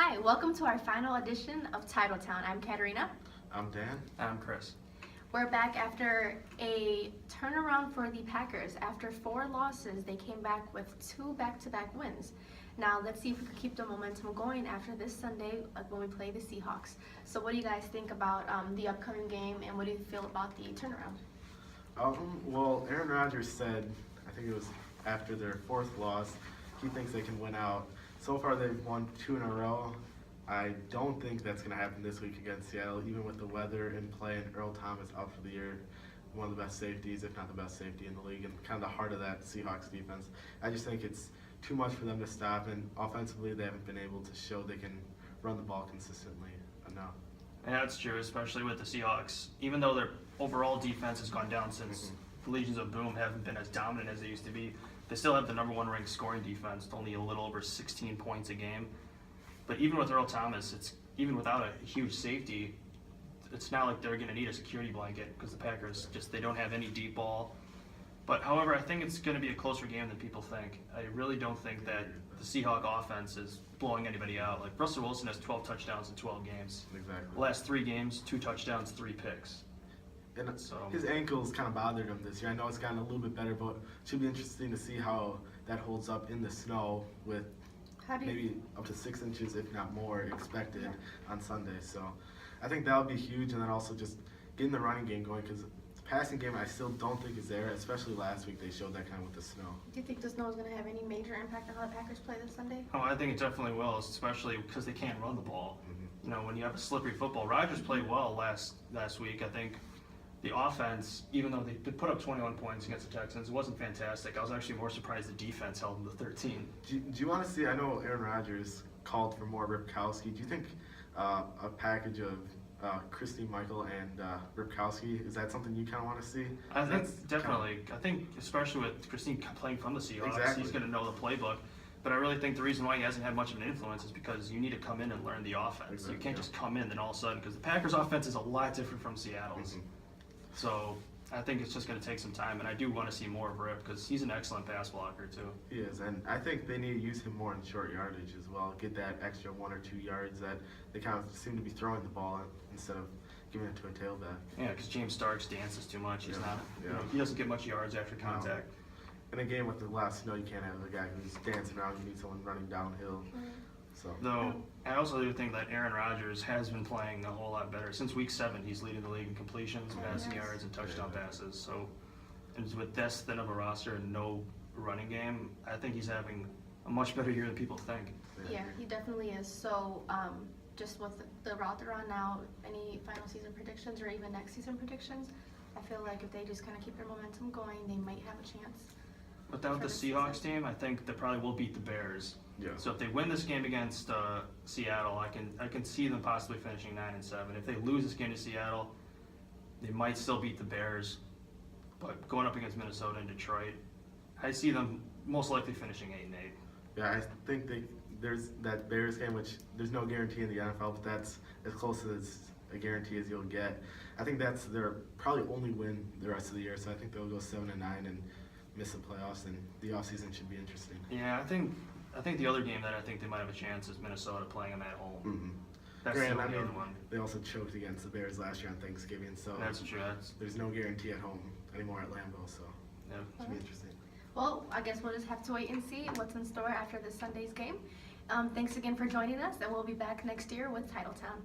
Hi, welcome to our final edition of Titletown. I'm Katerina. I'm Dan. I'm Chris. We're back after a turnaround for the Packers. After 4 losses, they came back with 2 back-to-back wins. Now, let's see if we can keep the momentum going after this Sunday when we play the Seahawks. So what do you guys think about the upcoming game, and what do you feel about the turnaround? Well, Aaron Rodgers said, I think it was after their 4th loss, he thinks they can win out. So far, they've won 2 in a row. I don't think that's going to happen this week against Seattle, even with the weather in play and Earl Thomas out for the year. One of the best safeties, if not the best safety in the league, and kind of the heart of that Seahawks defense. I just think it's too much for them to stop, and offensively, they haven't been able to show they can run the ball consistently enough. Yeah, that's true, especially with the Seahawks. Even though their overall defense has gone down since the Legions of Boom haven't been as dominant as they used to be, they still have the #1 ranked scoring defense, only a little over 16 points a game. But even with Earl Thomas, even without a huge safety, it's not like they're going to need a security blanket because the Packers they don't have any deep ball. But however, I think it's going to be a closer game than people think. I really don't think that the Seahawk offense is blowing anybody out. Like Russell Wilson has 12 touchdowns in 12 games. Exactly. The last 3 games, 2 touchdowns, 3 picks. And So his ankles kind of bothered him this year. I know it's gotten a little bit better, but it should be interesting to see how that holds up in the snow with maybe up to 6 inches, if not more, expected on Sunday. So I think that'll be huge, and then also just getting the running game going, because the passing game I still don't think is there, especially last week they showed that kind of with the snow. Do you think the snow is going to have any major impact on how the Packers play this Sunday? Oh, I think it definitely will, especially because they can't run the ball. You know, when you have a slippery football, Rodgers played well last week. I think the offense, even though they put up 21 points against the Texans, it wasn't fantastic. I was actually more surprised the defense held them to 13. Do you want to see, I know Aaron Rodgers called for more Ripkowski. Do you think a package of Christy Michael and Ripkowski, is that something you kind of want to see? I think definitely. I think especially with Christine playing from the Seahawks, he's going to know the playbook. But I really think the reason why he hasn't had much of an influence is because you need to come in and learn the offense. Exactly, you can't just come in then all of a sudden, because the Packers' offense is a lot different from Seattle's. So I think it's just going to take some time, and I do want to see more of Rip because he's an excellent pass blocker too. He is, and I think they need to use him more in short yardage as well. Get that extra 1 or 2 yards that they kind of seem to be throwing the ball instead of giving it to a tailback. Yeah, because James Starks dances too much. He's not. Yeah. You know, he doesn't get much yards after contact. In a game with the lot of snow, you can't have a guy who's dancing around. You need someone running downhill. So. Though I also do think that Aaron Rodgers has been playing a whole lot better. Since week 7, he's leading the league in completions, passing yards, and touchdown passes. So, and with this thin of a roster and no running game, I think he's having a much better year than people think. Yeah, he definitely is. So, just with the route they're on now, any final season predictions or even next season predictions? I feel like if they just kind of keep their momentum going, they might have a chance. Without the Seahawks team, I think they probably will beat the Bears. Yeah. So if they win this game against Seattle, I can see them possibly finishing 9-7. If they lose this game to Seattle, they might still beat the Bears. But going up against Minnesota and Detroit, I see them most likely finishing 8-8. Yeah, I think there's that Bears game, which there's no guarantee in the NFL, but that's as close as a guarantee as you'll get. I think that's their probably only win the rest of the year, so I think they'll go 7-9 and miss the playoffs, and the offseason should be interesting. Yeah, I think the other game that I think they might have a chance is Minnesota playing them at home. That's the only other one. They also choked against the Bears last year on Thanksgiving, so That's true. there's no guarantee at home anymore at Lambeau, so Yeah. it should be interesting. Well, I guess we'll just have to wait and see what's in store after this Sunday's game. Thanks again for joining us, and we'll be back next year with Titletown.